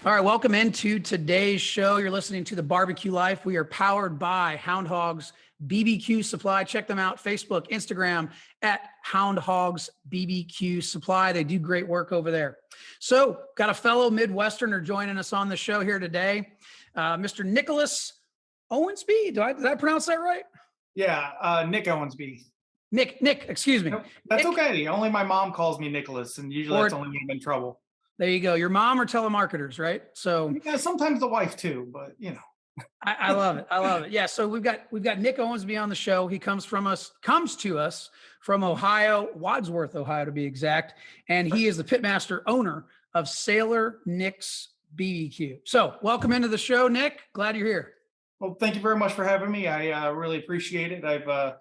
All right, welcome into today's show. You're listening to the Barbecue Life. We are powered by Hound Hogs BBQ Supply. Check them out, Facebook, Instagram at Hound Hogs BBQ Supply. They do great work over there. So got a fellow Midwesterner joining us on the show here today, Mr. Nicholas Owensby. Did I pronounce that right? Yeah, Nick Owensby. Nick, excuse me. Nope, that's Nick, okay. Only my mom calls me Nicholas, and usually that's only when I'm in trouble. There you go. Your mom or telemarketers, right? So yeah, sometimes the wife too, but you know. I love it. I love it. Yeah. So we've got Nick Owensby on the show. He comes to us from Ohio, Wadsworth, Ohio, to be exact. And he is the pitmaster owner of Sailor Nick's BBQ. So welcome into the show, Nick. Glad you're here. Well, thank you very much for having me. I really appreciate it. I've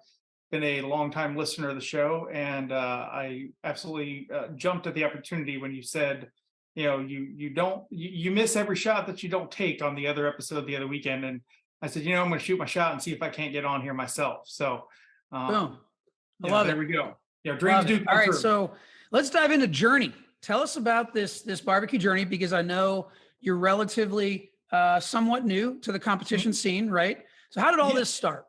been a longtime listener of the show, and I absolutely jumped at the opportunity when you said, you know, you miss every shot that you don't take on the other episode the other weekend. And I said, you know, I'm going to shoot my shot and see if I can't get on here myself. So, boom. I love it. There we go. Yeah, dreams do come All right, true. so let's dive into journey. Tell us about this barbecue journey, because I know you're relatively somewhat new to the competition scene, right? So how did all this start?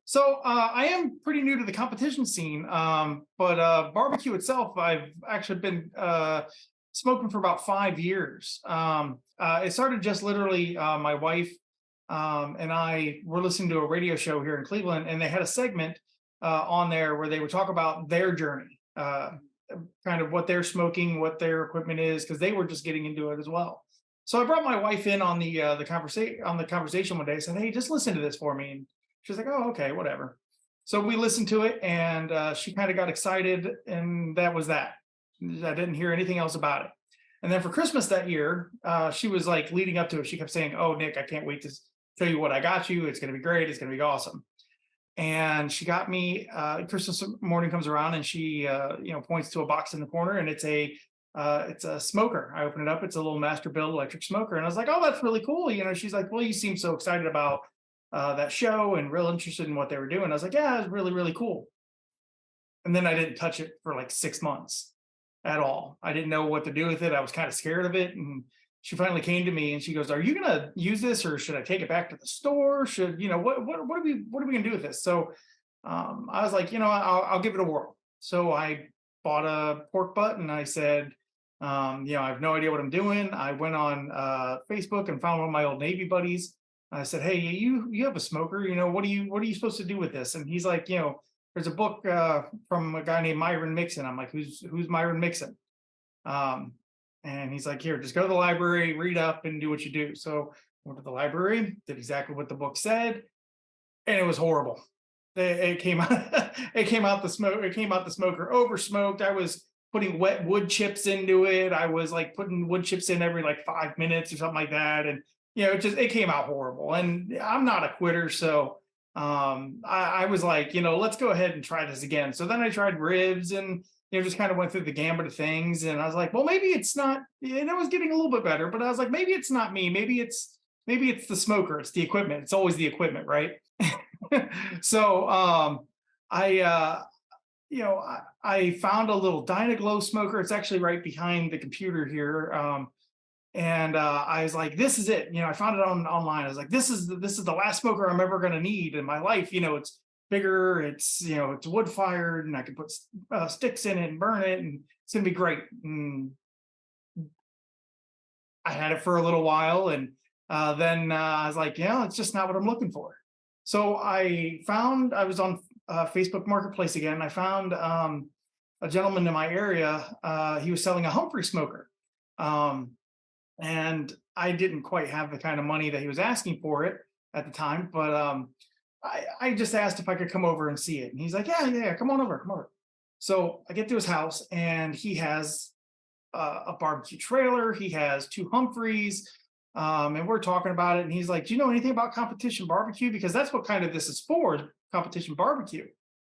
So I am pretty new to the competition scene, but barbecue itself, I've actually been smoking for about 5 years. It started just literally my wife and I were listening to a radio show here in Cleveland, and they had a segment on there where they would talk about their journey, kind of what they're smoking, what their equipment is, because they were just getting into it as well. So I brought my wife in on the conversation one day. I said, "Hey, just listen to this for me." And she's like, "Oh, okay, whatever." So we listened to it, and she kind of got excited, and that was that. I didn't hear anything else about it. And then for Christmas that year, she was like leading up to it. She kept saying, "Oh, Nick, I can't wait to tell you what I got you. It's going to be great. It's going to be awesome." And she got me, Christmas morning comes around, and she, points to a box in the corner, and it's a smoker. I open it up. It's a little master build electric smoker. And I was like, "Oh, that's really cool." She's like, "Well, you seem so excited about that show and real interested in what they were doing." I was like, "Yeah, it's really, really cool." And then I didn't touch it for like 6 months at all. I didn't know what to do with it. I was kind of scared of it. And she finally came to me and she goes, "Are you going to use this, or should I take it back to the store? Should, what are we going to do with this?" So I was like, I'll give it a whirl. So I bought a pork butt, and I said, I have no idea what I'm doing. I went on Facebook and found one of my old Navy buddies. I said, "Hey, you have a smoker, what are you supposed to do with this?" And he's like, "There's a book from a guy named Myron Mixon." I'm like, who's Myron Mixon? And he's like, "Here, just go to the library, read up, and do what you do." So I went to the library, did exactly what the book said, and it was horrible. It came out, the smoker over smoked. I was putting wet wood chips into it. I was like putting wood chips in every like 5 minutes or something like that. And, it came out horrible. And I'm not a quitter. So I was like, let's go ahead and try this again. So then I tried ribs, and, just kind of went through the gambit of things. And I was like, well, maybe it's not, and it was getting a little bit better, but I was like, maybe it's not me. Maybe it's the smoker. It's the equipment. It's always the equipment, right? So I found a little Dynaglow smoker. It's actually right behind the computer here. And I was like, this is it. I found it online. I was like, this is the last smoker I'm ever going to need in my life. It's bigger. It's, it's wood fired, and I can put sticks in it and burn it, and it's going to be great. And I had it for a little while, and then I was like, it's just not what I'm looking for. So I was on Facebook Marketplace again. I found a gentleman in my area. He was selling a Humphrey smoker. And I didn't quite have the kind of money that he was asking for it at the time, but I just asked if I could come over and see it. And he's like, yeah, come on over. So I get to his house, and he has a barbecue trailer. He has 2 Humphreys. And we're talking about it, and he's like, "Do you know anything about competition barbecue? Because that's what kind of this is for, competition barbecue."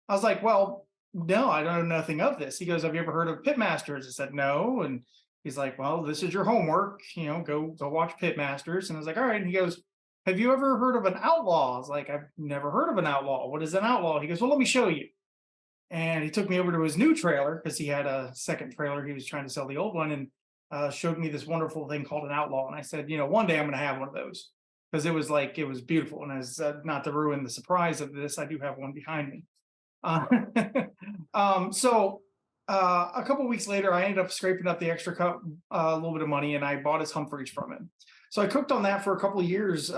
I was like, "Well, no, I don't know nothing of this." He goes, "Have you ever heard of Pitmasters?" I said, "No." And he's like, "Well, this is your homework, go watch Pitmasters." And I was like, "All right." And he goes, "Have you ever heard of an outlaw?" I was like, "I've never heard of an outlaw. What is an outlaw?" He goes, "Well, let me show you." And he took me over to his new trailer, because he had a second trailer. He was trying to sell the old one. And showed me this wonderful thing called an outlaw. And I said, one day I'm going to have one of those, because it was beautiful. And as not to ruin the surprise of this, I do have one behind me. Uh, so a couple weeks later, I ended up scraping up the extra cup, a little bit of money, and I bought his Humphreys from him. So I cooked on that for a couple of years.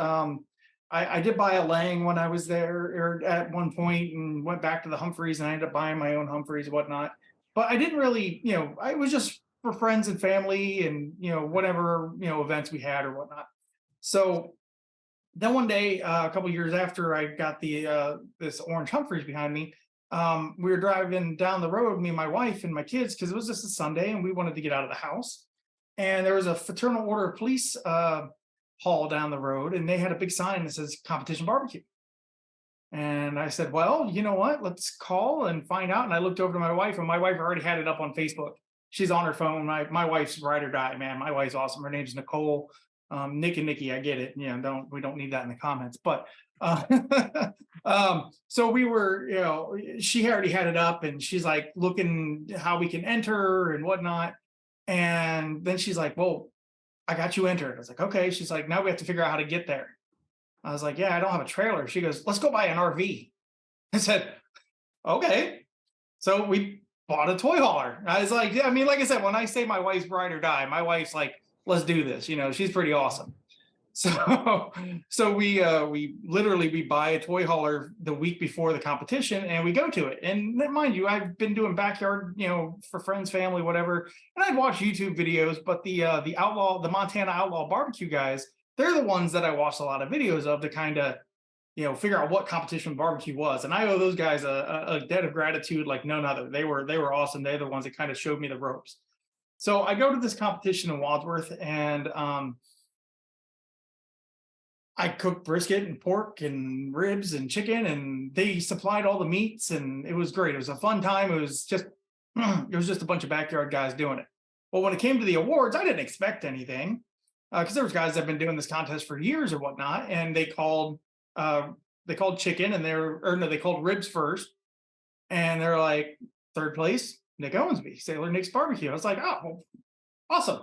I did buy a Lang when I was there, or at one point, and went back to the Humphreys, and I ended up buying my own Humphreys and whatnot. But I didn't really, I was just for friends and family, and whatever events we had or whatnot. So then one day, a couple of years after I got the this orange Humphreys behind me, we were driving down the road, me and my wife and my kids, because it was just a Sunday and we wanted to get out of the house. And there was a fraternal order of police hall down the road, and they had a big sign that says competition barbecue. And I said, well, you know what? Let's call and find out. And I looked over to my wife, and my wife already had it up on Facebook. She's on her phone. My wife's ride or die, man. My wife's awesome. Her name's Nicole. Nick and Nikki, I get it. We don't need that in the comments. But so we were, she already had it up, and she's like looking how we can enter and whatnot. And then she's like, well, I got you entered. I was like, okay. She's like, now we have to figure out how to get there. I was like, yeah, I don't have a trailer. She goes, let's go buy an RV. I said, okay. So we bought a toy hauler. I was like, yeah, I mean, like I said, when I say my wife's ride or die, my wife's like, let's do this. She's pretty awesome. So we literally buy a toy hauler the week before the competition, and we go to it. And mind you, I've been doing backyard, for friends, family, whatever. And I'd watch YouTube videos, but the Montana Outlaw Barbecue guys, they're the ones that I watched a lot of videos of to kind of, figure out what competition barbecue was. And I owe those guys a debt of gratitude like none other. They were awesome. They're the ones that kind of showed me the ropes. So I go to this competition in Wadsworth, and I cooked brisket and pork and ribs and chicken, and they supplied all the meats, and it was great. It was a fun time. It was just a bunch of backyard guys doing it. Well, when it came to the awards, I didn't expect anything, because there was guys that have been doing this contest for years or whatnot, and they called chicken, and they called ribs first, and they're like, third place, Nick Owensby, Sailor Nick's Barbecue. I was like, oh, well, awesome.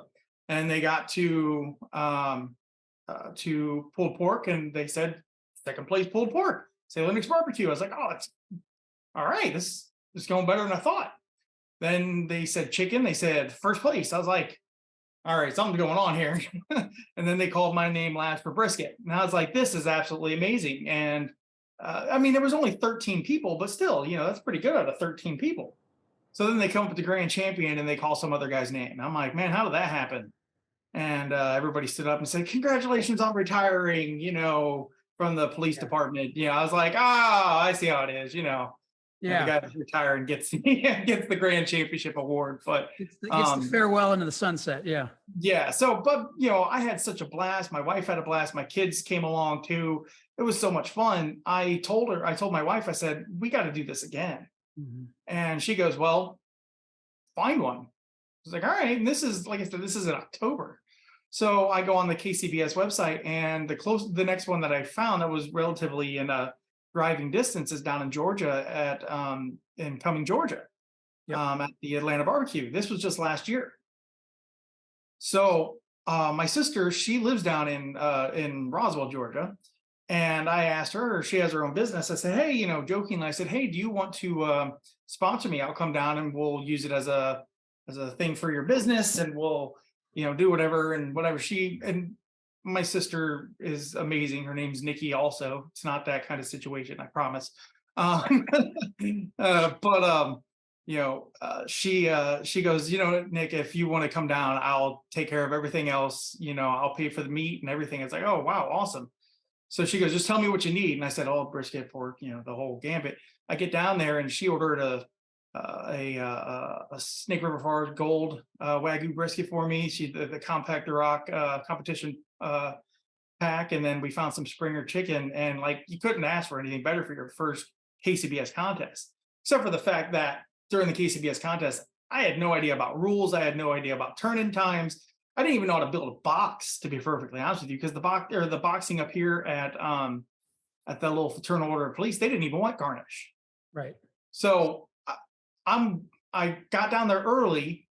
And they got to pulled pork, and they said second place pulled pork, Sailor Nick's Barbecue. I was like, oh, it's all right. This is going better than I thought. Then they said chicken. They said first place. I was like, all right, something's going on here. And then they called my name last for brisket. And I was like, this is absolutely amazing. And I mean, there was only 13 people, but still, that's pretty good out of 13 people. So then they come up with the grand champion, and they call some other guy's name. And I'm like, man, how did that happen? And everybody stood up and said, congratulations on retiring, from the police department. I was like, I see how it is, Yeah. The guy that's retiring gets the grand championship award, but it's the farewell into the sunset. Yeah. Yeah. So, but I had such a blast. My wife had a blast. My kids came along too. It was so much fun. I told my wife, I said, we got to do this again. Mm-hmm. And she goes, well, find one. I was like, all right. And this is, like I said, this is in October. So I go on the KCBS website, and the next one that I found that was relatively in a driving distance is down in Georgia in Cumming, Georgia, at the Atlanta Barbecue. This was just last year. So my sister, she lives down in Roswell, Georgia, and I asked her. She has her own business. I said, hey, jokingly, I said, hey, do you want to sponsor me? I'll come down and we'll use it as a thing for your business, and we'll do whatever. And my sister is amazing. Her name's Nikki also. It's not that kind of situation, I promise. She goes, Nick, if you want to come down, I'll take care of everything else. I'll pay for the meat and everything. It's like, oh, wow, awesome. So she goes, just tell me what you need. And I said, oh, brisket, pork, the whole gambit. I get down there, and she ordered a Snake River Forest Gold Wagyu brisket for me. She did the Compact Rock competition pack, and then we found some Springer chicken, and like, you couldn't ask for anything better for your first KCBS contest, except for the fact that during the KCBS contest, I had no idea about rules. I had no idea about turn-in times. I didn't even know how to build a box, to be perfectly honest with you, because the boxing up here at the little fraternal order of police, they didn't even want garnish. Right. So I got down there early,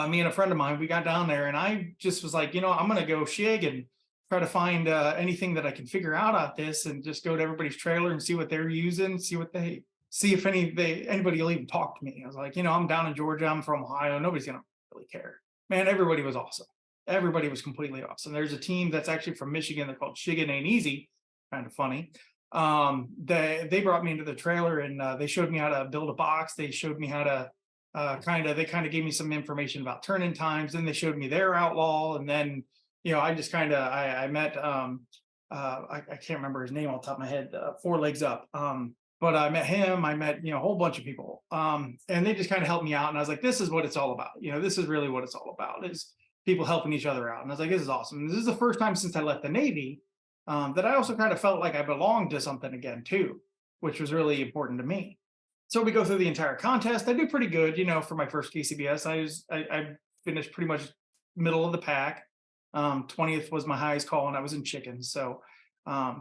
me and a friend of mine, we got down there, and I just was like, I'm going to go shig and try to find anything that I can figure out this, and just go to everybody's trailer and see what they're using, see if anybody will even talk to me. I was like, I'm down in Georgia, I'm from Ohio, nobody's going to really care. Man, everybody was awesome. Everybody was completely awesome. There's a team that's actually from Michigan. They're called Shiggin' Ain't Easy. Kind of funny. They brought me into the trailer, and they showed me how to build a box. They showed me how to they kind of gave me some information about turn-in times. Then they showed me their outlaw, and then I just I met I can't remember his name off the top of my head. Four Legs Up. But I met him. I met a whole bunch of people, and they just kind of helped me out. And I was like, this is what it's all about. This is really what it's all about, is people helping each other out. And I was like, this is awesome. And this is the first time since I left the Navy that I also kind of felt like I belonged to something again too, which was really important to me. So we go through the entire contest. I do pretty good, for my first KCBS. I finished pretty much middle of the pack. 20th was my highest call, and I was in chickens. So, I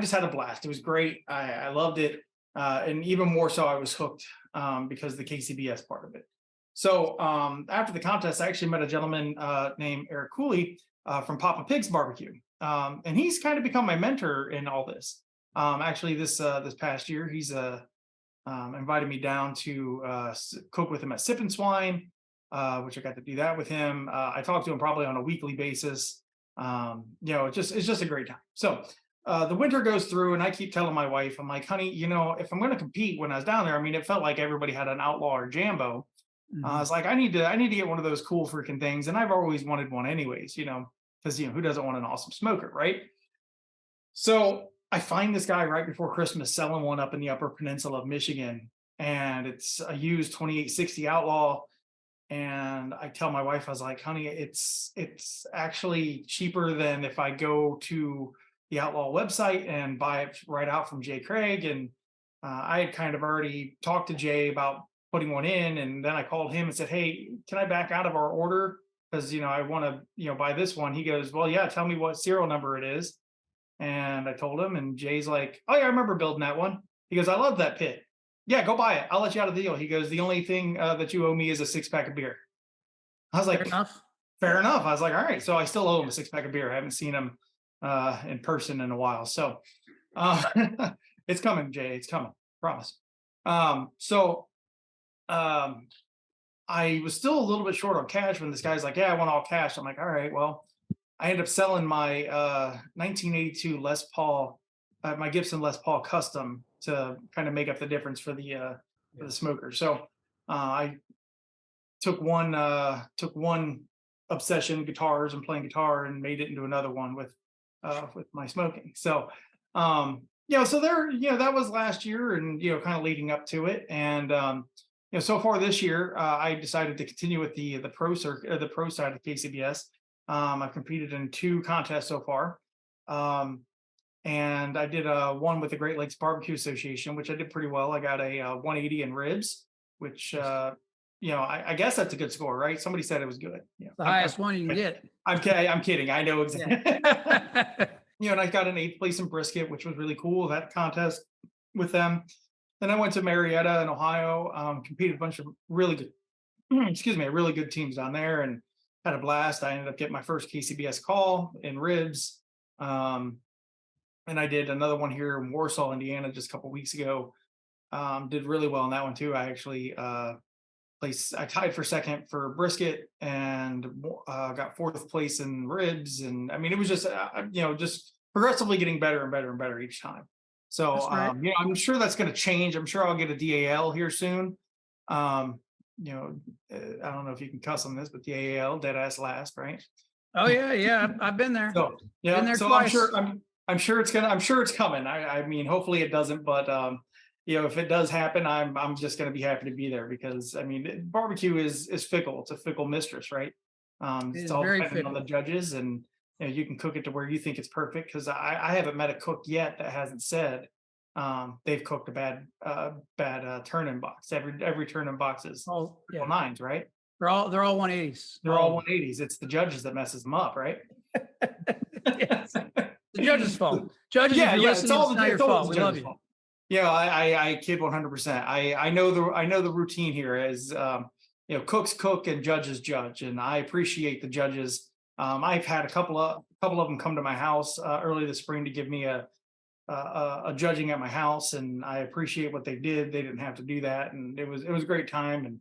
just had a blast. It was great. I loved it. And even more so, I was hooked because of the KCBS part of it. So after the contest, I actually met a gentleman named Eric Cooley from Papa Pig's Barbecue. And he's kind of become my mentor in all this. Actually, this past year, he's invited me down to cook with him at Sip and Swine, which I got to do that with him. I talk to him probably on a weekly basis. It's just a great time. So the winter goes through, and I keep telling my wife, I'm like, honey, if I'm going to compete, when I was down there, I mean, it felt like everybody had an outlaw or jambo. I was like, I need to get one of those cool freaking things. And I've always wanted one anyways, because, who doesn't want an awesome smoker, right? So I find this guy right before Christmas selling one up in the Upper Peninsula of Michigan. And it's a used 2860 Outlaw. And I tell my wife, I was like, honey, it's actually cheaper than if I go to the Outlaw website and buy it right out from Jay Craig. And I had kind of already talked to Jay about putting one in, and then I called him and said, hey, can I back out of our order? Because, I want to, buy this one. He goes, well, yeah, tell me what serial number it is. And I told him, and Jay's like, oh yeah, I remember building that one. He goes, I love that pit. Yeah, go buy it. I'll let you out of the deal. He goes, the only thing that you owe me is a 6-pack of beer. I was like, fair enough. I was like, all right. So I still owe him a 6-pack of beer. I haven't seen him in person in a while. So it's coming, Jay. It's coming. Promise. I was still a little bit short on cash when this guy's like, yeah, I want all cash. I'm like, all right, well, I ended up selling my 1982 Les Paul, my Gibson Les Paul custom, to kind of make up the difference for the smoker. So I took one obsession, guitars and playing guitar, and made it into another one with my smoking. So so there, that was last year, and kind of leading up to it. And so far this year, I decided to continue with the pro circuit, the pro side of KCBS. I've competed in 2 contests so far. And I did one with the Great Lakes Barbecue Association, which I did pretty well. I got a 180 in ribs, which I guess that's a good score, right? Somebody said it was good. The highest one you can get. I'm kidding. I know exactly. Yeah. And I got an 8th place in brisket, which was really cool, that contest with them. Then I went to Marietta in Ohio, competed a bunch of really good, really good teams down there, and had a blast. I ended up getting my first KCBS call in ribs. And I did another one here in Warsaw, Indiana, just a couple weeks ago. Did really well in that one too. I actually I tied for 2nd for brisket, and got 4th place in ribs. And I mean, it was just, just progressively getting better and better and better each time. So, right. I'm sure that's going to change. I'm sure I'll get a DAL here soon. I don't know if you can cuss on this, but DAL, dead ass last, right? Oh yeah. I've been there. So yeah, been there so twice. I'm sure it's coming. I mean, hopefully it doesn't, but if it does happen, I'm just going to be happy to be there, because I mean, barbecue is fickle. It's a fickle mistress, right? It's all dependent on the judges, and you can cook it to where you think it's perfect. Because I haven't met a cook yet that hasn't said they've cooked a bad turn-in box. Every turn-in box is 9s, right? They're all 180s. They're all 180s. It's the judges that messes them up, right? Yes. The judge's fault. Judges, it's all not your fault. We love you. Fault. Yeah, I kid 100%. I know the routine here is cooks cook and judges judge, and I appreciate the judges. I've had a couple of them come to my house early this spring to give me a judging at my house, and I appreciate what they did. They didn't have to do that, and it was a great time. And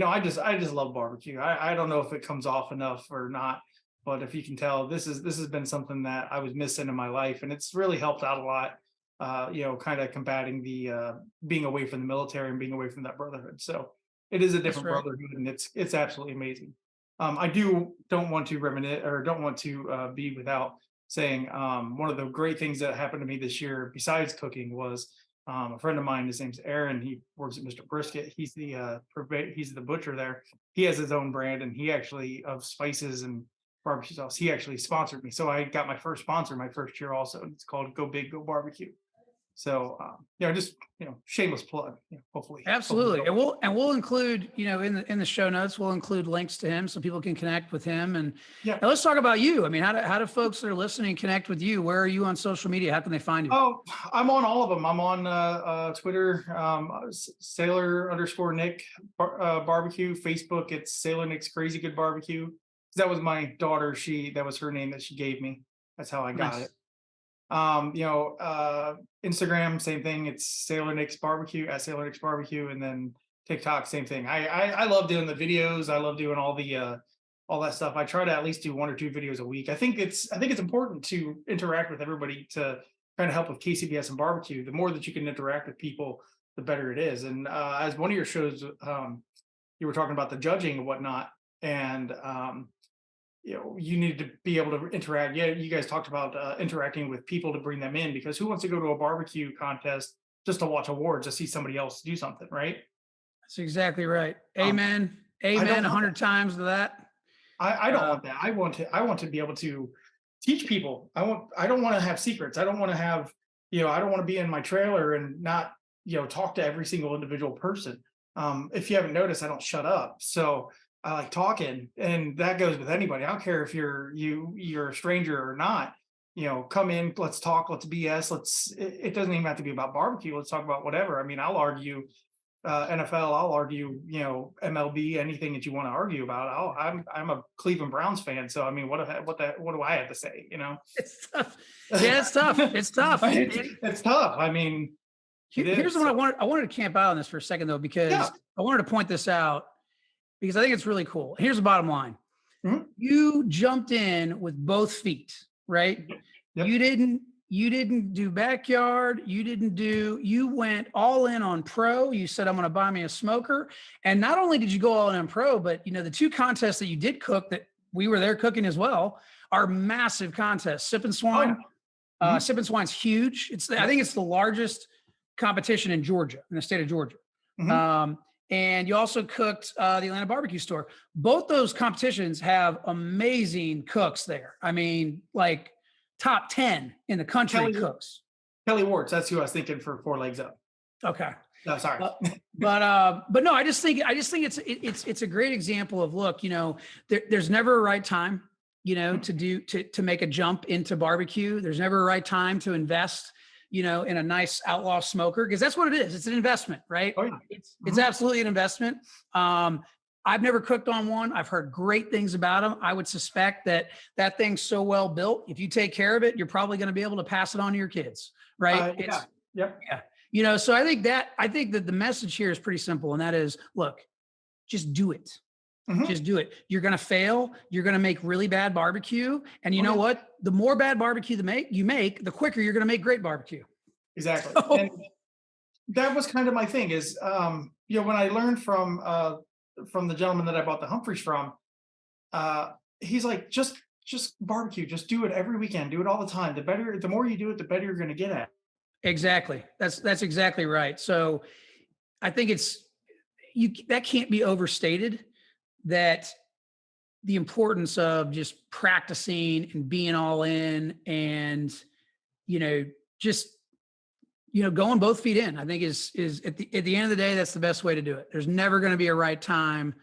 I just love barbecue. I don't know if it comes off enough or not, but if you can tell, this has been something that I was missing in my life, and it's really helped out a lot. Kind of combating the being away from the military and being away from that brotherhood. So it is a That's different right. brotherhood, and it's absolutely amazing. I don't want to reminisce or don't want to be without saying one of the great things that happened to me this year, besides cooking, was a friend of mine. His name's Aaron. He works at Mr. Brisket. He's the butcher there. He has his own brand, and he actually of spices and barbecue sauce. He actually sponsored me, so I got my first sponsor my first year. Also, it's called Go Big Go Barbecue. So just shameless plug. Hopefully, Absolutely. And we'll include, in the show notes, we'll include links to him so people can connect with him. And yeah. now let's talk about you. I mean, how do folks that are listening connect with you? Where are you on social media? How can they find you? Oh, I'm on all of them. I'm on Twitter, Sailor_Nick barbecue. Facebook, it's Sailor Nick's Crazy Good Barbecue. That was my daughter. That was her name that she gave me. That's how I got it. Instagram, same thing. It's Sailor Nick's Barbecue at Sailor Nick's Barbecue, and then TikTok, same thing. I love doing the videos. I love doing all that stuff. I try to at least do 1 or 2 videos a week. I think it's important to interact with everybody to kind of help with KCBS and barbecue. The more that you can interact with people, the better it is. And as one of your shows, you were talking about the judging and whatnot, and you need to be able to interact. Yeah, you guys talked about interacting with people to bring them in, because who wants to go to a barbecue contest just to watch awards, to see somebody else do something, right? That's exactly right. Amen. Amen. 100 times to that. I don't want that. I want to be able to teach people. I don't want to have secrets. I don't want to have, I don't want to be in my trailer and not, talk to every single individual person. If you haven't noticed, I don't shut up. So I like talking, and that goes with anybody. I don't care if you're a stranger or not. Come in, let's talk, let's BS. It doesn't even have to be about barbecue. Let's talk about whatever. I mean, I'll argue NFL, I'll argue, MLB, anything that you want to argue about. I'm a Cleveland Browns fan, so I mean, what do I have to say? It's tough. Yeah, it's tough. It's tough. It's tough. I mean, here's what I wanted to camp out on this for a second though, because I wanted to point this out because I think it's really cool. Here's the bottom line. Mm-hmm. You jumped in with both feet, right? Yep. You didn't do backyard. You went all in on pro. You said, I'm going to buy me a smoker. And not only did you go all in on pro, but the 2 contests that you did cook that we were there cooking as well are massive contests. Sip and Swine. Mm-hmm. Sip and Swine's huge. I think it's the largest competition in Georgia, in the state of Georgia. Mm-hmm. And you also cooked the Atlanta Barbecue Store. Both those competitions have amazing cooks there. I mean, like top 10 in the country cooks. Kelly Warts, that's who I was thinking for 4 Legs Up. Okay. No, sorry. But no, I just think it's a great example of, look, there's never a right time, to make a jump into barbecue. There's never a right time to invest in a nice outlaw smoker, because that's what it is. It's an investment, right? Oh, yeah. It's absolutely an investment. I've never cooked on one. I've heard great things about them. I would suspect that thing's so well built. If you take care of it, you're probably going to be able to pass it on to your kids, right? Yeah. So I think that the message here is pretty simple. And that is, look, just do it. Mm-hmm. Just do it. You're going to fail. You're going to make really bad barbecue. And you know what? The more bad barbecue you make, the quicker you're going to make great barbecue. Exactly. So, and that was kind of my thing is, when I learned from the gentleman that I bought the Humphreys from, he's like, just barbecue, just do it every weekend, do it all the time. The more you do it, the better you're going to get at it. Exactly. That's exactly right. So I think that can't be overstated, that the importance of just practicing and being all in and, going both feet in, I think is at the end of the day, that's the best way to do it. There's never going to be a right time,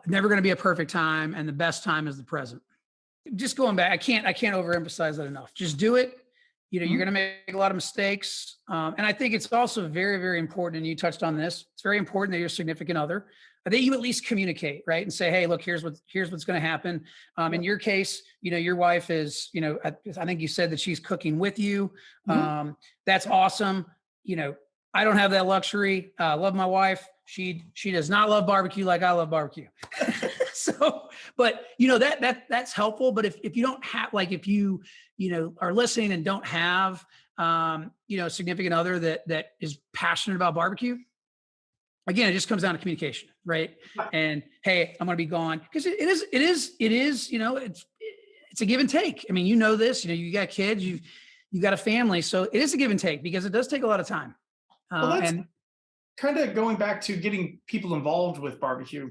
never going to be a perfect time. And the best time is the present. Just going back, I can't overemphasize that enough. Just do it. you're going to make a lot of mistakes. And I think it's also very, very important. And you touched on this. It's very important that your significant other, that you at least communicate, right? And say, hey, look, here's what's going to happen. In your case, your wife is, I think you said that she's cooking with you. That's awesome. I don't have that luxury. I love my wife. She does not love barbecue like I love barbecue. So, but that's helpful. But if you don't have, like, if you are listening and don't have, a significant other that is passionate about barbecue, again, it just comes down to communication, right? And hey, I'm going to be gone, because it is, it's a give and take. I mean, this, you got kids, you got a family, so it is a give and take, because it does take a lot of time. Well, that's kind of going back to getting people involved with barbecue.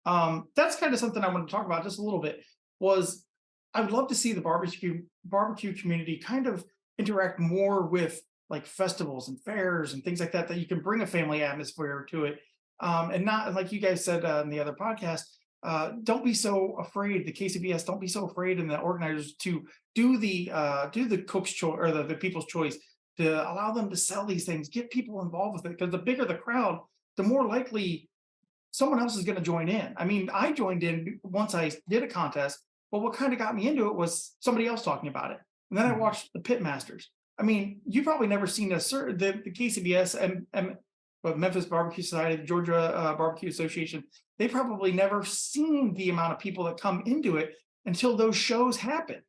That's kind of something I want to talk about just a little bit. Was I would love to see the barbecue community kind of interact more with, like, festivals and fairs and things like that, that you can bring a family atmosphere to it. And not, like you guys said in the other podcast, don't be so afraid, the KCBS, don't be so afraid, and the organizers, to do the cook's choice, or the people's choice, to allow them to sell these things, get people involved with it. Because the bigger the crowd, the more likely someone else is going to join in. I mean, I joined in once I did a contest, but what kind of got me into it was somebody else talking about it. And then I watched the Pitmasters. I mean, you've probably never seen the KCBS and Memphis Barbecue Society, the Georgia Barbecue Association. They probably never seen the amount of people that come into it until those shows happen.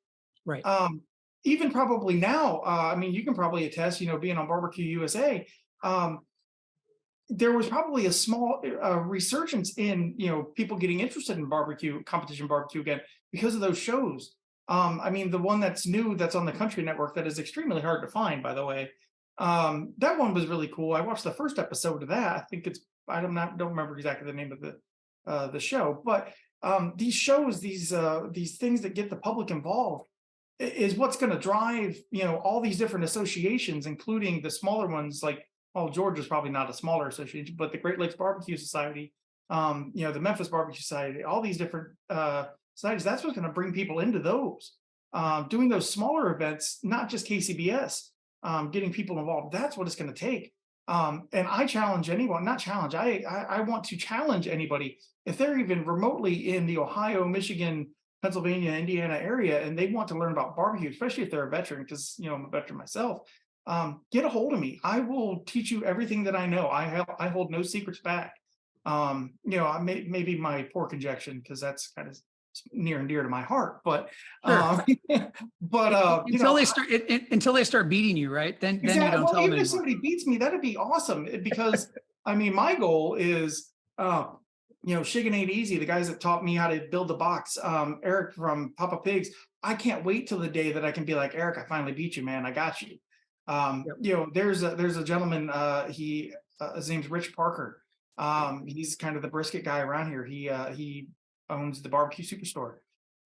Right. Even probably now, I mean, you can probably attest, being on Barbecue USA, there was probably a small resurgence in, people getting interested in competition barbecue again, because of those shows. I mean, the one that's new, that's on the Country Network, that is extremely hard to find, by the way. That one was really cool. I watched the first episode of that. I think I don't remember exactly the name of the show, but these shows, these things that get the public involved, is what's going to drive, all these different associations, including the smaller ones, like, well, Georgia's probably not a smaller association, but the Great Lakes Barbecue Society, the Memphis Barbecue Society, all these different societies. That's what's going to bring people into those, doing those smaller events, not just KCBS, getting people involved. That's what it's going to take. And I challenge anyone, not challenge, I want to challenge anybody, if they're even remotely in the Ohio, Michigan, Pennsylvania, Indiana area, and they want to learn about barbecue, especially if they're a veteran, because I'm a veteran myself. Get a hold of me. I will teach you everything that I know. I hold no secrets back. Maybe my pork injection, because that's kind of near and dear to my heart. But Sure. But until they start beating you, right? Then exactly. you don't Well, tell them even if anymore. somebody beats me, that'd be awesome. Because I mean, my goal is Shig and Ain't Easy, the guys that taught me how to build the box, Eric from Papa Pigs. I can't wait till the day that I can be like, Eric, I finally beat you, man. I got you. There's a gentleman, his name's Rich Parker. He's kind of the brisket guy around here. He owns the Barbecue Superstore.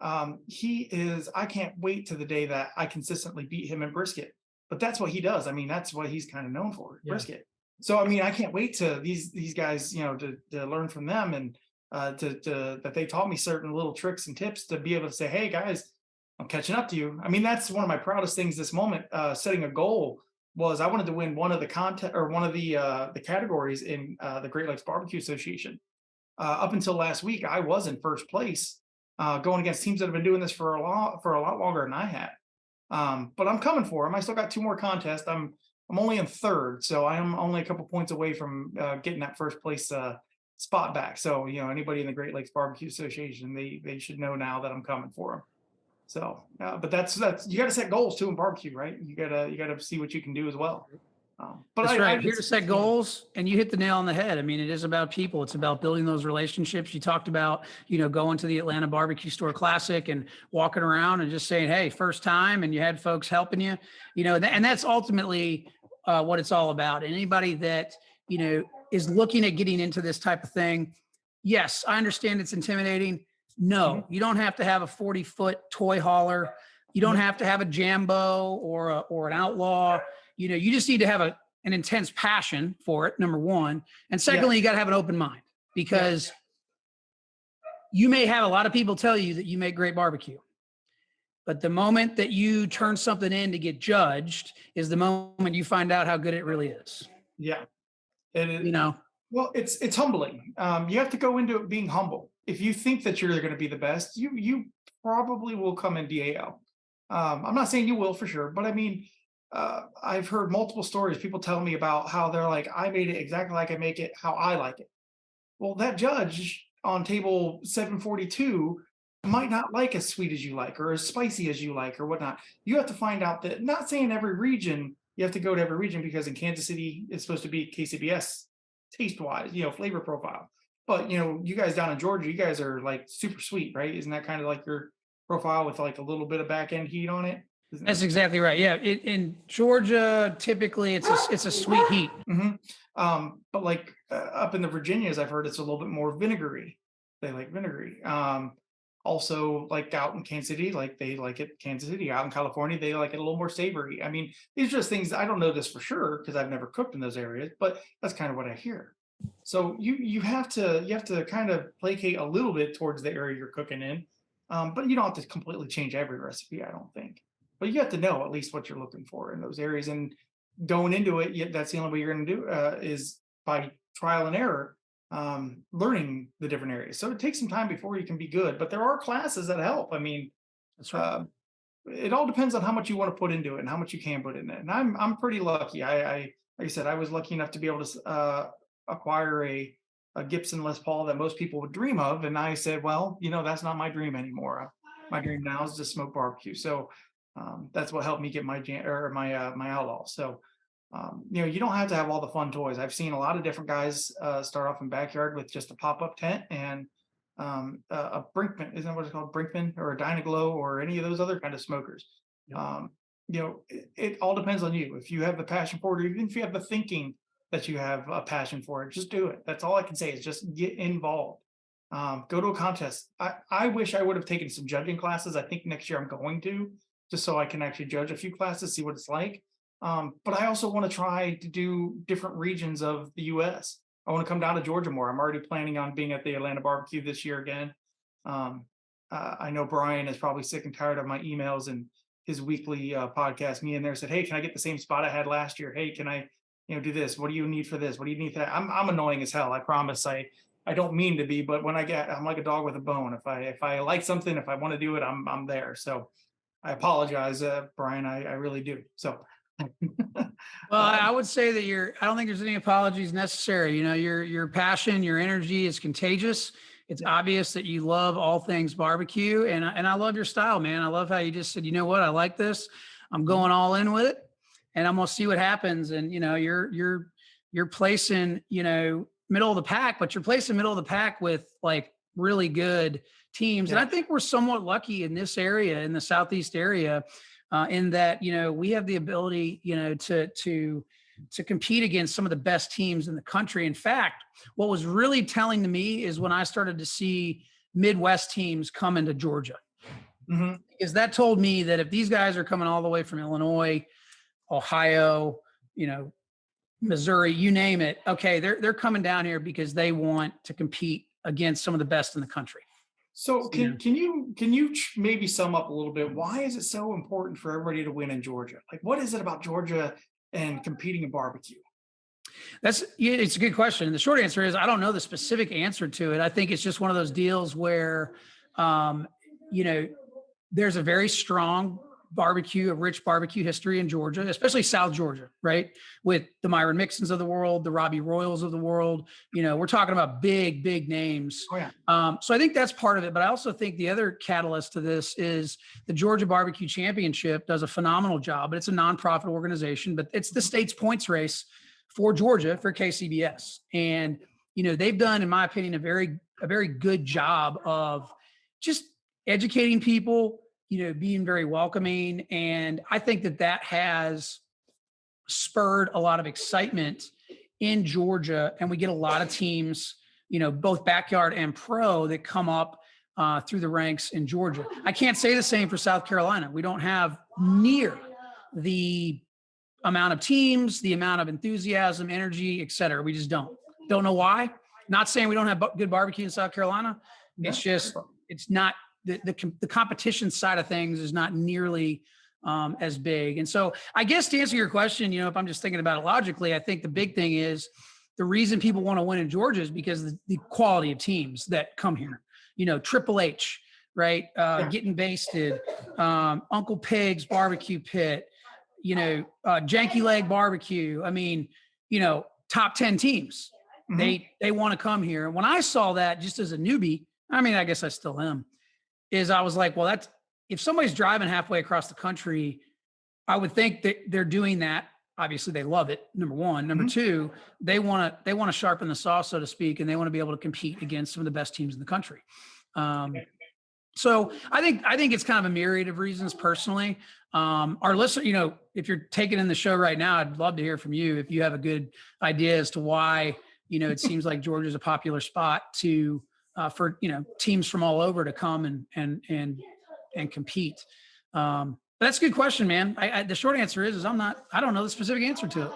I can't wait to the day that I consistently beat him in brisket. But that's what he does. I mean, that's what he's kind of known for, brisket. So I mean, I can't wait to these guys, to learn from them, and that they taught me certain little tricks and tips to be able to say, hey guys, I'm catching up to you. I mean, that's one of my proudest things this moment. Setting a goal was I wanted to win one of the the categories in the Great Lakes Barbecue Association. Up until last week, I was in first place, going against teams that have been doing this for a lot longer than I had. But I'm coming for them. I still got 2 more contests. I'm only in third, so I am only a couple points away from getting that first place spot back. So anybody in the Great Lakes Barbecue Association, they should know now that I'm coming for them. So, but that's you got to set goals too in barbecue, right? You gotta see what you can do as well. But that's right. Here to set goals, and you hit the nail on the head. I mean, it is about people. It's about building those relationships. You talked about, going to the Atlanta Barbecue Store Classic and walking around and just saying, hey, first time, and you had folks helping you, and that's ultimately what it's all about. And anybody that, is looking at getting into this type of thing, yes, I understand it's intimidating. No, you don't have to have a 40-foot toy hauler. You don't have to have a Jambo or an Outlaw. You just need to have an intense passion for it, number one. And secondly, you got to have an open mind, because you may have a lot of people tell you that you make great barbecue. But the moment that you turn something in to get judged is the moment you find out how good it really is. Yeah. And You know, well, it's humbling. You have to go into it being humble. If you think that you're going to be the best, you probably will come in DAL. I'm not saying you will for sure, but I mean, I've heard multiple stories. People tell me about how they're like, I made it exactly like I make it, how I like it. Well, that judge on table 742 might not like as sweet as you like, or as spicy as you like, or whatnot. You have to find out that, not saying every region, you have to go to every region, because in Kansas City, it's supposed to be KCBS taste wise, flavor profile. But, you guys down in Georgia, you guys are like super sweet, right? Isn't that kind of like your profile with like a little bit of back end heat on it? that's exactly right. Yeah. In Georgia, typically it's a sweet heat. Mm-hmm. But like up in the Virginias, I've heard it's a little bit more vinegary. They like vinegary. Also, like out in Kansas City, like they like it Kansas City. Out in California, they like it a little more savory. I mean, these are just things, I don't know this for sure because I've never cooked in those areas, but that's kind of what I hear. So you have to kind of placate a little bit towards the area you're cooking in, but you don't have to completely change every recipe, I don't think. But you have to know at least what you're looking for in those areas, and going into it, that's the only way you're going to do is by trial and error, learning the different areas. So it takes some time before you can be good, but there are classes that help. I mean, That's right. it all depends on how much you want to put into it and how much you can put in it. And I'm pretty lucky. I like I said, I was lucky enough to be able to acquire a Gibson Les Paul that most people would dream of, and I said, well, that's not my dream anymore. My dream now is to smoke barbecue. So that's what helped me get my my outlaw. So you don't have to have all the fun toys. I've seen a lot of different guys start off in backyard with just a pop-up tent and a Brinkman, isn't that what it's called? Brinkman or a Dynaglow or any of those other kind of smokers. Yep. It all depends on you. If you have the passion for it, or even if you have the thinking that you have a passion for it, just do it. That's all I can say is just get involved. Go to a contest. I wish I would have taken some judging classes. I think next year I'm going to, just so I can actually judge a few classes, see what it's like. But I also want to try to do different regions of the U.S. I want to come down to Georgia more. I'm already planning on being at the Atlanta Barbecue this year again. I know Brian is probably sick and tired of my emails and his weekly podcast. Me in there said, "Hey, can I get the same spot I had last year? Hey, can I, do this? What do you need for this? What do you need for that?" I'm annoying as hell. I promise. I don't mean to be, but when I'm like a dog with a bone. If I like something, if I want to do it, I'm there. So I apologize, Brian. I really do. So. Well, I would say that I don't think there's any apologies necessary. Your passion, your energy is contagious. It's obvious that you love all things barbecue, and I love your style, man. I love how you just said, you know what, I like this. I'm going all in with it, and I'm gonna see what happens. And you're placing, middle of the pack, but you're placing middle of the pack with like really good teams. Yeah. And I think we're somewhat lucky in this area, in the Southeast area. In that, we have the ability, to compete against some of the best teams in the country. In fact, what was really telling to me is when I started to see Midwest teams come into Georgia, because that told me that if these guys are coming all the way from Illinois, Ohio, Missouri, you name it, okay, they're coming down here because they want to compete against some of the best in the country. So can you maybe sum up a little bit? Why is it so important for everybody to win in Georgia? Like, what is it about Georgia and competing in barbecue? It's a good question. And the short answer is I don't know the specific answer to it. I think it's just one of those deals where, there's a very strong a rich barbecue history in Georgia, especially South Georgia, right? With the Myron Mixons of the world, the Robbie Royals of the world. We're talking about big, big names. Oh, yeah. So I think that's part of it. But I also think the other catalyst to this is the Georgia Barbecue Championship does a phenomenal job, but it's a nonprofit organization, but it's the state's points race for Georgia for KCBS. And, they've done, in my opinion, a very good job of just educating people, being very welcoming. And I think that has spurred a lot of excitement in Georgia. And we get a lot of teams, both backyard and pro, that come up through the ranks in Georgia. I can't say the same for South Carolina. We don't have near the amount of teams, the amount of enthusiasm, energy, et cetera. We just don't know why. Not saying we don't have good barbecue in South Carolina. It's just, it's not the competition side of things is not nearly as big. And so I guess to answer your question, if I'm just thinking about it logically, I think the big thing is the reason people want to win in Georgia is because of the quality of teams that come here. Triple H, right? Getting Basted, Uncle Pig's Barbecue Pit, Janky Leg Barbecue. I mean, top 10 teams. Mm-hmm. They want to come here. And when I saw that just as a newbie, I mean, I guess I still am, is I was like, well, if somebody's driving halfway across the country, I would think that they're doing that. Obviously they love it. Number one. Number two, they want to sharpen the saw, so to speak, and they want to be able to compete against some of the best teams in the country. So I think it's kind of a myriad of reasons personally. Our listener, if you're taking in the show right now, I'd love to hear from you. If you have a good idea as to why, it seems like Georgia's a popular spot for teams from all over to come and compete. But that's a good question, man. The short answer is I don't know the specific answer to it.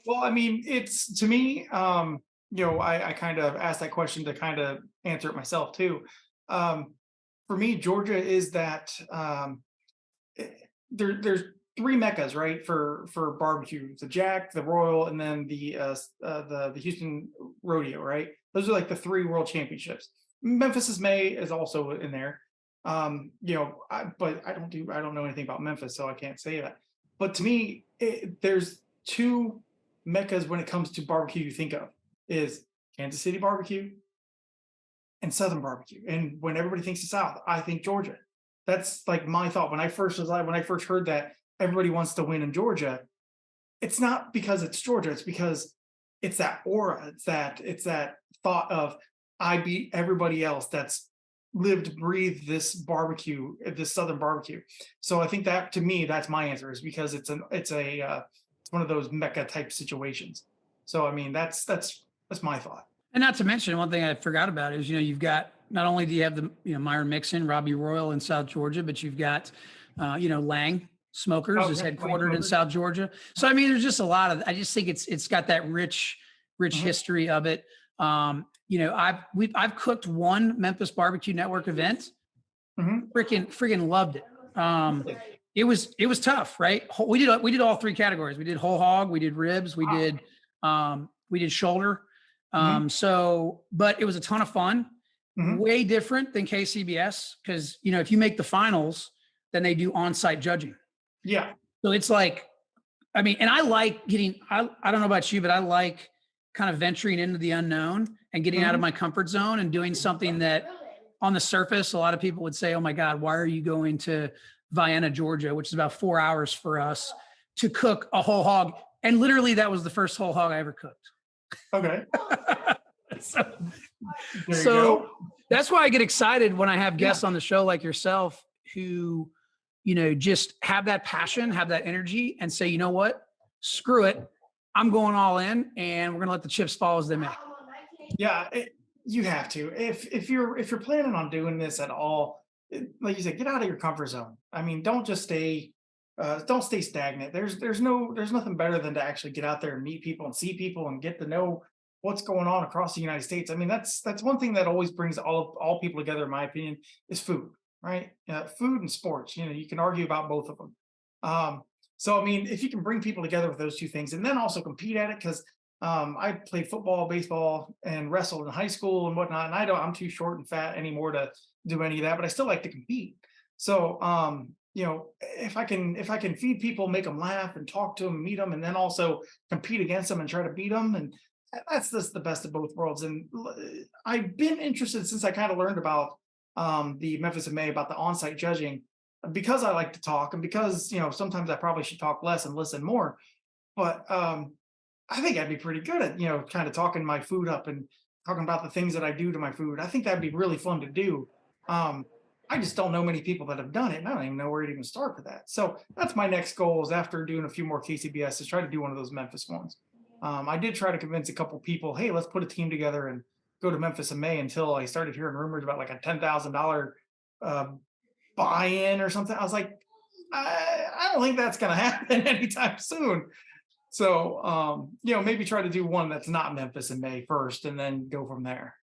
Well, I mean, it's to me, I kind of asked that question to kind of answer it myself too. For me, Georgia is that there's three meccas, right, for barbecue: the Jack, the Royal, and then the Houston Rodeo, right? Those are like the three world championships. Memphis May is also in there. But I don't know anything about Memphis, so I can't say that. But to me, there's two meccas when it comes to barbecue you think of is Kansas City barbecue and Southern barbecue. And when everybody thinks the South, I think Georgia. That's like my thought when I first heard that everybody wants to win in Georgia. It's not because it's Georgia. It's because it's that aura. It's that thought of I beat everybody else that's lived, breathed this barbecue, this Southern barbecue. So I think that to me, that's my answer, is because it's one of those Mecca type situations. So I mean, that's my thought. And not to mention, one thing I forgot about is, you've got, not only do you have the, Myron Mixon, Robbie Royal in South Georgia, but you've got, Lang Smokers is headquartered in South Georgia. So, I mean, there's just a lot of, I just think it's got that rich history of it. I've cooked one Memphis Barbecue Network event. Freaking loved it. It was tough, right? We did all three categories. We did whole hog, we did ribs, we did shoulder. But it was a ton of fun. Way different than KCBS because, if you make the finals, then they do on-site judging. Yeah. So it's like, I mean, and I like getting, I don't know about you, but I like kind of venturing into the unknown and getting out of my comfort zone and doing something that on the surface, a lot of people would say, oh my God, why are you going to Vienna, Georgia, which is about 4 hours for us to cook a whole hog? And literally that was the first whole hog I ever cooked. Okay. So that's why I get excited when I have guests on the show like yourself who, just have that passion, have that energy and say, you know what, screw it. I'm going all in and we're going to let the chips fall as they may. Yeah, you have to. If you're planning on doing this at all, like you said, get out of your comfort zone. I mean, don't stay stagnant. There's nothing better than to actually get out there and meet people and see people and get to know what's going on across the United States. I mean, that's one thing that always brings all people together, in my opinion, is food, right? Food and sports. You can argue about both of them. So, I mean, if you can bring people together with those two things and then also compete at it, because I played football, baseball, and wrestled in high school and whatnot. And I'm too short and fat anymore to do any of that, but I still like to compete. So, if I can feed people, make them laugh and talk to them, meet them, and then also compete against them and try to beat them. And that's just the best of both worlds. And I've been interested since I kind of learned about the Memphis in May, about the on-site judging, because I like to talk and because, sometimes I probably should talk less and listen more. But I think I'd be pretty good at, kind of talking my food up and talking about the things that I do to my food. I think that'd be really fun to do. I just don't know many people that have done it, and I don't even know where to even start with that. So that's my next goal, is after doing a few more KCBS, is try to do one of those Memphis ones. I did try to convince a couple people, hey, let's put a team together and go to Memphis in May, until I started hearing rumors about like a $10,000 buy-in or something. I was like, I don't think that's going to happen anytime soon. So, maybe try to do one that's not Memphis in May first and then go from there.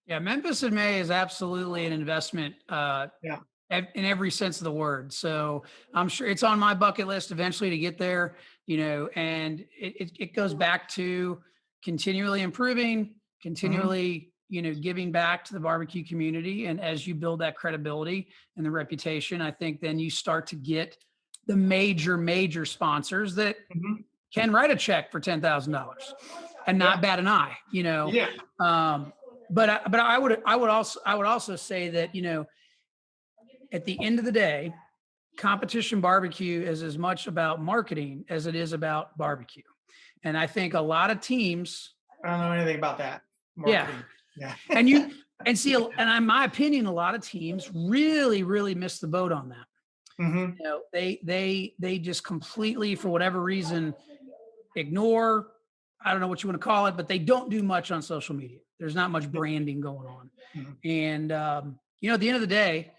Yeah, Memphis in May is absolutely an investment Yeah. in every sense of the word. So I'm sure it's on my bucket list eventually to get there, and it goes back to continually improving, Hmm. continually, giving back to the barbecue community. And as you build that credibility and the reputation, I think then you start to get the major sponsors that Hmm. can write a check for $10,000 and Yeah. not bat an eye, Yeah. Um, but I would also say that, at the end of the day, competition barbecue is as much about marketing as it is about barbecue. And I think a lot of teams, I don't know anything about that yeah, marketing. Yeah. and you and see, and in my opinion, a lot of teams really miss the boat on that. Hmm. They just completely, for whatever reason, ignore, I don't know what you want to call it, but they don't do much on social media. There's not much branding going on. Hmm. And, at the end of the day,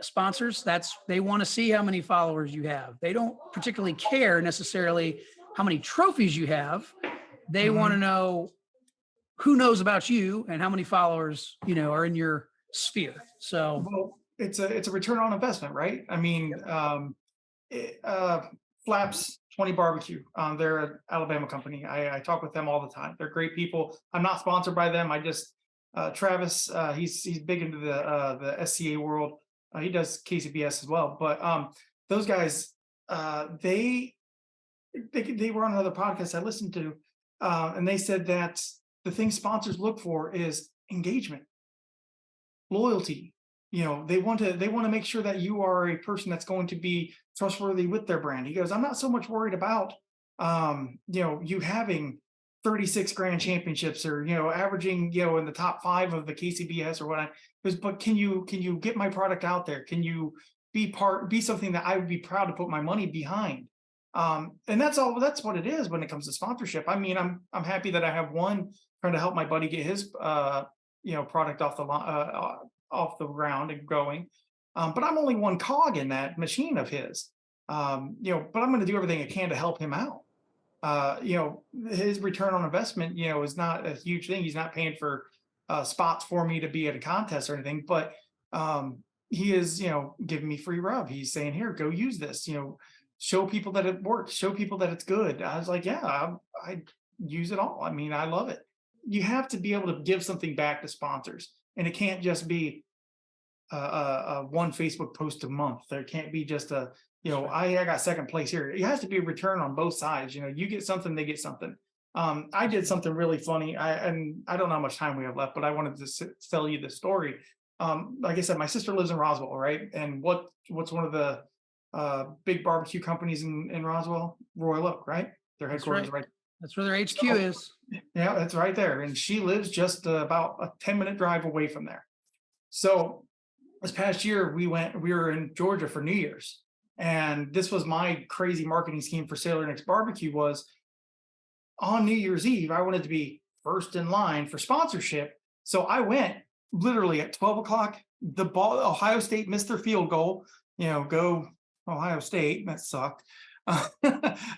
sponsors, they want to see how many followers you have. They don't particularly care necessarily how many trophies you have. They want to Hmm. know who knows about you and how many followers, are in your sphere. So, Well, it's a return on investment, right? I mean, it, Flaps 20 Barbecue. They're an Alabama company. I talk with them all the time. They're great people. I'm not sponsored by them. I just Travis. He's big into the SCA world. He does KCBS as well. But those guys, they they were on another podcast I listened to, and they said that the thing sponsors look for is engagement, loyalty. They want to make sure that you are a person that's going to be trustworthy with their brand. He goes, I'm not so much worried about you having 36 grand championships, or averaging in the top 5 of the KCBS or what. I goes, but can you get my product out there? Can you be something that I would be proud to put my money behind? And that's what it is when it comes to sponsorship. I mean, I'm happy that I have one trying to help my buddy get his product off the ground and going. But I'm only one cog in that machine of his. But I'm going to do everything I can to help him out. His return on investment, is not a huge thing. He's not paying for spots for me to be at a contest or anything, but he is, giving me free rub. He's saying, here, go use this, show people that it works, show people that it's good. I was like, yeah, I use it all. I mean, I love it. You have to be able to give something back to sponsors, and it can't just be one Facebook post a month. There can't be just I got second place here. It has to be a return on both sides. You get something, they get something. I did something really funny. And I don't know how much time we have left, but I wanted to tell you the story. Like I said, my sister lives in Roswell, right? And what's one of the big barbecue companies in Roswell? Royal Oak, right? Their that's headquarters right. right. That's where their HQ So is. yeah, that's right there. And she lives just about a 10-minute drive away from there. So this past year we were in Georgia for New Year's. And this was my crazy marketing scheme for Sailor Nick's Barbecue. Was on New Year's Eve, I wanted to be first in line for sponsorship. So I went literally at 12 o'clock. The ball, Ohio State missed their field goal. Go Ohio State. That sucked.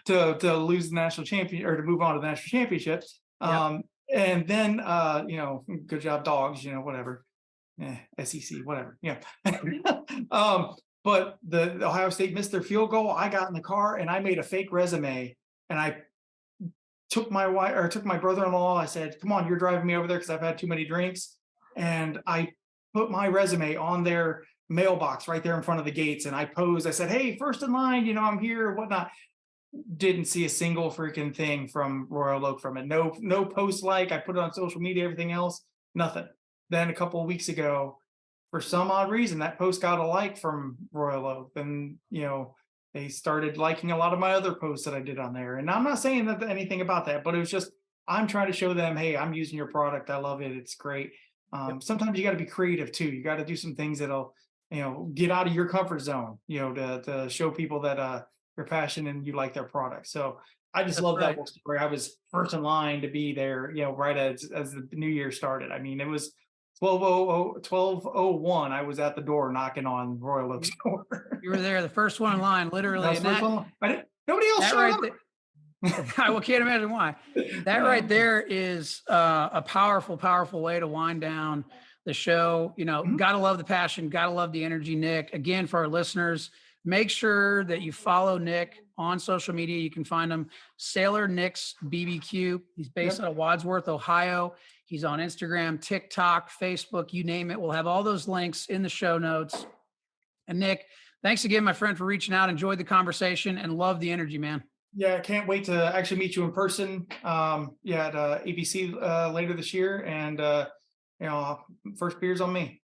To lose the national champion, or to move on to the national championships. Yep. And then good job, dogs. Whatever. SEC, whatever. Yeah. But the Ohio State missed their field goal. I got in the car and I made a fake resume, and I took my wife, or took my brother-in-law. I said, come on, you're driving me over there because I've had too many drinks. And I put my resume on their mailbox right there in front of the gates. And I posed, I said, hey, first in line, I'm here, whatnot. Didn't see a single freaking thing from Royal Oak from it. No post. Like, I put it on social media, everything else, nothing. Then a couple of weeks ago, for some odd reason, that post got a like from Royal Oak. And they started liking a lot of my other posts that I did on there. And I'm not saying that anything about that, but it was just, I'm trying to show them, hey, I'm using your product. I love it. It's great. Sometimes you got to be creative too. You got to do some things that'll, get out of your comfort zone, to show people that your passion and you like their product. So I just That's love that right. whole story. I was first in line to be there, right as the new year started. I mean, it was 12:01. I was at the door knocking on Royal Oak's door. You were there, the first one in line, That literally. was And the first that one. Nobody else that showed right up. there, I can't imagine why. That right there is a powerful way to wind down the show. Mhm. Gotta love the passion, gotta love the energy, Nick. Again, for our listeners, make sure that you follow Nick on social media. You can find him Sailor Nick's BBQ. He's based Yep. out of Wadsworth, Ohio. He's on Instagram, TikTok, Facebook, you name it. We'll have all those links in the show notes. And Nick, thanks again, my friend, for reaching out. Enjoyed the conversation and love the energy, man. Yeah, I can't wait to actually meet you in person. Yeah, at ABC later this year, and first beers on me.